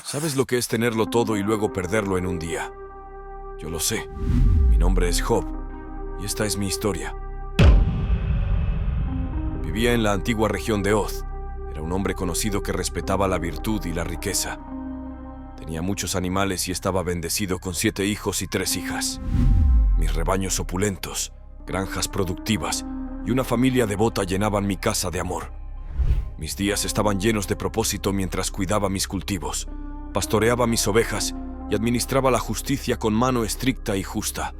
¿Sabes lo que es tenerlo todo y luego perderlo en un día? Yo lo sé. Mi nombre es Job y esta es mi historia. Vivía en la antigua región de Oz. Era un hombre conocido que respetaba la virtud y la riqueza. Tenía muchos animales y estaba bendecido con 7 hijos y 3 hijas. Mis rebaños opulentos, granjas productivas y una familia devota llenaban mi casa de amor. Mis días estaban llenos de propósito mientras cuidaba mis cultivos, pastoreaba mis ovejas y administraba la justicia con mano estricta y justa.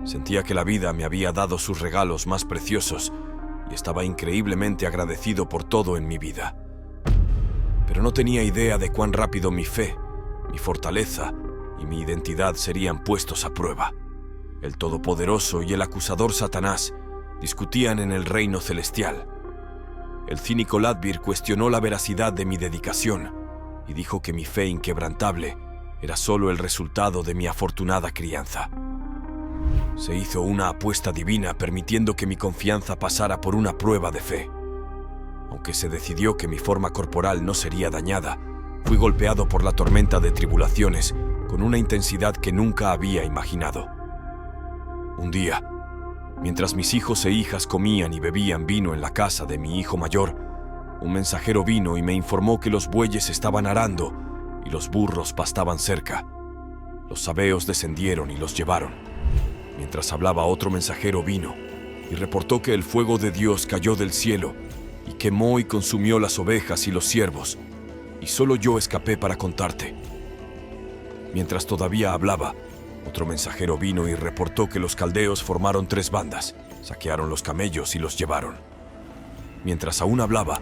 Sentía que la vida me había dado sus regalos más preciosos y estaba increíblemente agradecido por todo en mi vida. Pero no tenía idea de cuán rápido mi fe, mi fortaleza y mi identidad serían puestos a prueba. El Todopoderoso y el acusador Satanás discutían en el reino celestial. El cínico Ladvir cuestionó la veracidad de mi dedicación y dijo que mi fe inquebrantable era solo el resultado de mi afortunada crianza. Se hizo una apuesta divina permitiendo que mi confianza pasara por una prueba de fe. Aunque se decidió que mi forma corporal no sería dañada, fui golpeado por la tormenta de tribulaciones con una intensidad que nunca había imaginado. Un día, mientras mis hijos e hijas comían y bebían vino en la casa de mi hijo mayor, un mensajero vino y me informó que los bueyes estaban arando y los burros pastaban cerca. Los sabeos descendieron y los llevaron. Mientras hablaba, otro mensajero vino y reportó que el fuego de Dios cayó del cielo y quemó y consumió las ovejas y los ciervos, y solo yo escapé para contarte. Mientras todavía hablaba, otro mensajero vino y reportó que los caldeos formaron 3 bandas, saquearon los camellos y los llevaron. Mientras aún hablaba,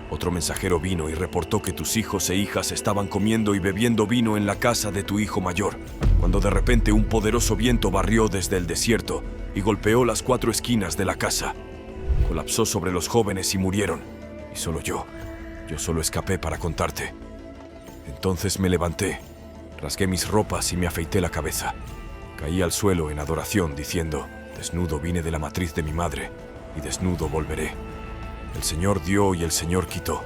otro mensajero vino y reportó que tus hijos e hijas estaban comiendo y bebiendo vino en la casa de tu hijo mayor, cuando de repente un poderoso viento barrió desde el desierto y golpeó las 4 esquinas de la casa. Colapsó sobre los jóvenes y murieron, y solo yo solo escapé para contarte. Entonces me levanté, rasgué mis ropas y me afeité la cabeza. Caí al suelo en adoración diciendo: desnudo vine de la matriz de mi madre y desnudo volveré. El Señor dio y el Señor quitó.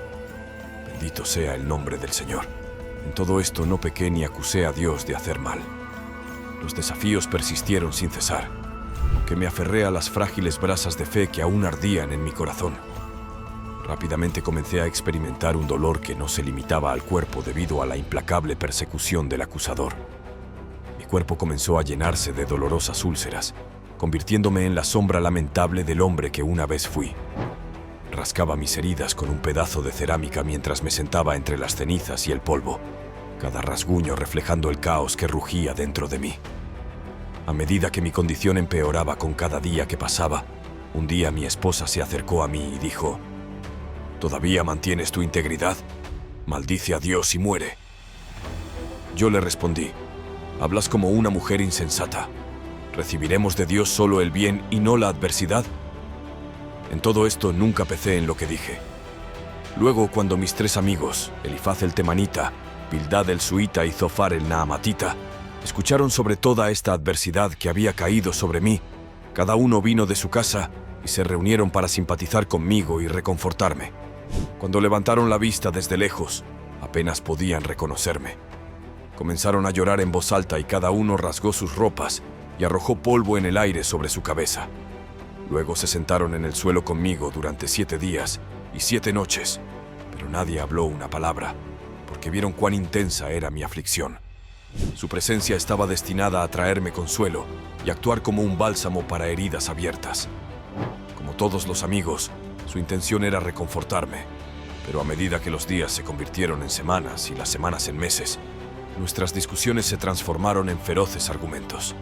Bendito sea el nombre del Señor. En todo esto no pequé ni acusé a Dios de hacer mal. Los desafíos persistieron sin cesar, aunque me aferré a las frágiles brasas de fe que aún ardían en mi corazón. Rápidamente comencé a experimentar un dolor que no se limitaba al cuerpo debido a la implacable persecución del acusador. Mi cuerpo comenzó a llenarse de dolorosas úlceras, convirtiéndome en la sombra lamentable del hombre que una vez fui. Rascaba mis heridas con un pedazo de cerámica mientras me sentaba entre las cenizas y el polvo, cada rasguño reflejando el caos que rugía dentro de mí. A medida que mi condición empeoraba con cada día que pasaba, un día mi esposa se acercó a mí y dijo: ¿todavía mantienes tu integridad? Maldice a Dios y muere. Yo le respondí: hablas como una mujer insensata. ¿Recibiremos de Dios solo el bien y no la adversidad? En todo esto nunca pecé en lo que dije. Luego, cuando mis 3 amigos, Elifaz el temanita, Bildad el suita y Zofar el naamatita, escucharon sobre toda esta adversidad que había caído sobre mí, cada uno vino de su casa y se reunieron para simpatizar conmigo y reconfortarme. Cuando levantaron la vista desde lejos, apenas podían reconocerme. Comenzaron a llorar en voz alta y cada uno rasgó sus ropas y arrojó polvo en el aire sobre su cabeza. Luego se sentaron en el suelo conmigo durante 7 días y 7 noches, pero nadie habló una palabra, porque vieron cuán intensa era mi aflicción. Su presencia estaba destinada a traerme consuelo y actuar como un bálsamo para heridas abiertas. Como todos los amigos, su intención era reconfortarme, pero a medida que los días se convirtieron en semanas y las semanas en meses, nuestras discusiones se transformaron en feroces argumentos.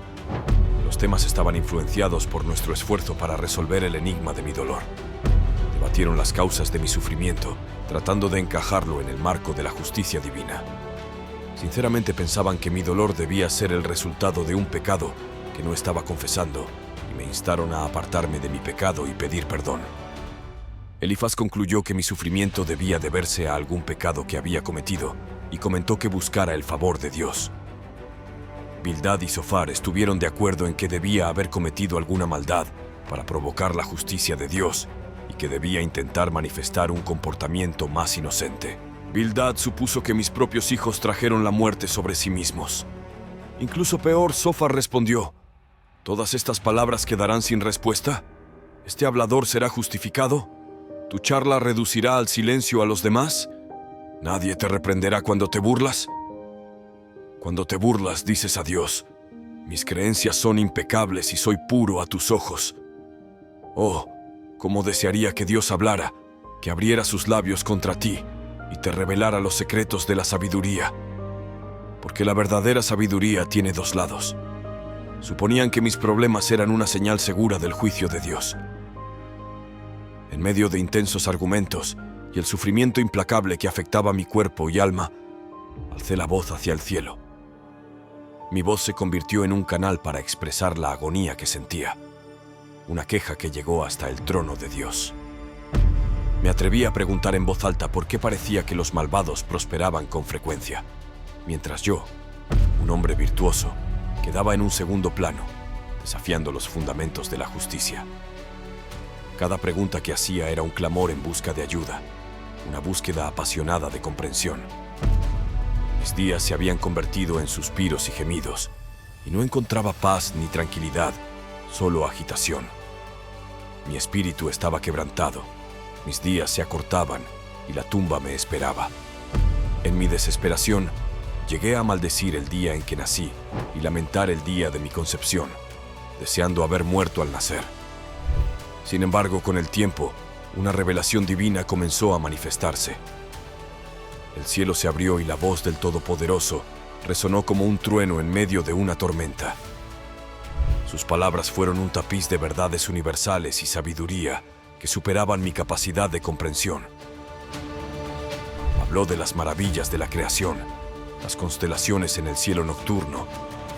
Los temas estaban influenciados por nuestro esfuerzo para resolver el enigma de mi dolor. Debatieron las causas de mi sufrimiento, tratando de encajarlo en el marco de la justicia divina. Sinceramente pensaban que mi dolor debía ser el resultado de un pecado que no estaba confesando, y me instaron a apartarme de mi pecado y pedir perdón. Elifaz concluyó que mi sufrimiento debía deberse a algún pecado que había cometido y comentó que buscara el favor de Dios. Bildad y Zofar estuvieron de acuerdo en que debía haber cometido alguna maldad para provocar la justicia de Dios y que debía intentar manifestar un comportamiento más inocente. Bildad supuso que mis propios hijos trajeron la muerte sobre sí mismos. Incluso peor, Sofar respondió: ¿todas estas palabras quedarán sin respuesta? ¿Este hablador será justificado? ¿Tu charla reducirá al silencio a los demás? ¿Nadie te reprenderá cuando te burlas? Cuando te burlas, dices a Dios: mis creencias son impecables y soy puro a tus ojos. Oh, cómo desearía que Dios hablara, que abriera sus labios contra ti y te revelara los secretos de la sabiduría. Porque la verdadera sabiduría tiene dos lados. Suponían que mis problemas eran una señal segura del juicio de Dios. En medio de intensos argumentos y el sufrimiento implacable que afectaba mi cuerpo y alma, alcé la voz hacia el cielo. Mi voz se convirtió en un canal para expresar la agonía que sentía, una queja que llegó hasta el trono de Dios. Me atreví a preguntar en voz alta por qué parecía que los malvados prosperaban con frecuencia, mientras yo, un hombre virtuoso, quedaba en un segundo plano, desafiando los fundamentos de la justicia. Cada pregunta que hacía era un clamor en busca de ayuda, una búsqueda apasionada de comprensión. Mis días se habían convertido en suspiros y gemidos, y no encontraba paz ni tranquilidad, solo agitación. Mi espíritu estaba quebrantado, mis días se acortaban y la tumba me esperaba. En mi desesperación, llegué a maldecir el día en que nací y lamentar el día de mi concepción, deseando haber muerto al nacer. Sin embargo, con el tiempo, una revelación divina comenzó a manifestarse. El cielo se abrió y la voz del Todopoderoso resonó como un trueno en medio de una tormenta. Sus palabras fueron un tapiz de verdades universales y sabiduría que superaban mi capacidad de comprensión. Habló de las maravillas de la creación, las constelaciones en el cielo nocturno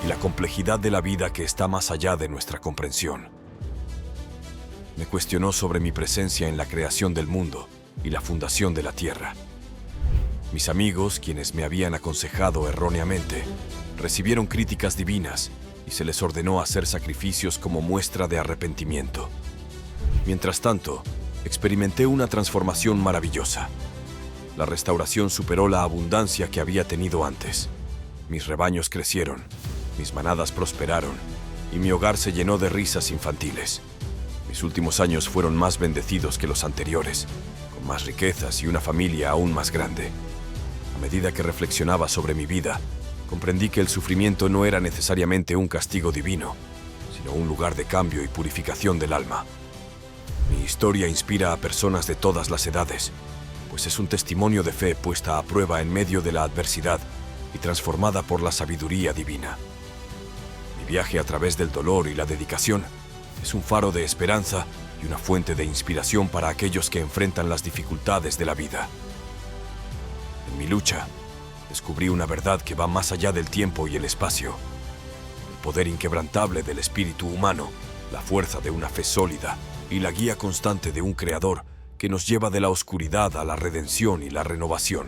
y la complejidad de la vida que está más allá de nuestra comprensión. Me cuestionó sobre mi presencia en la creación del mundo y la fundación de la tierra. Mis amigos, quienes me habían aconsejado erróneamente, recibieron críticas divinas y se les ordenó hacer sacrificios como muestra de arrepentimiento. Mientras tanto, experimenté una transformación maravillosa. La restauración superó la abundancia que había tenido antes. Mis rebaños crecieron, mis manadas prosperaron y mi hogar se llenó de risas infantiles. Mis últimos años fueron más bendecidos que los anteriores, con más riquezas y una familia aún más grande. A medida que reflexionaba sobre mi vida, comprendí que el sufrimiento no era necesariamente un castigo divino, sino un lugar de cambio y purificación del alma. Mi historia inspira a personas de todas las edades, pues es un testimonio de fe puesta a prueba en medio de la adversidad y transformada por la sabiduría divina. Mi viaje a través del dolor y la dedicación es un faro de esperanza y una fuente de inspiración para aquellos que enfrentan las dificultades de la vida. En mi lucha, descubrí una verdad que va más allá del tiempo y el espacio. El poder inquebrantable del espíritu humano, la fuerza de una fe sólida y la guía constante de un creador que nos lleva de la oscuridad a la redención y la renovación.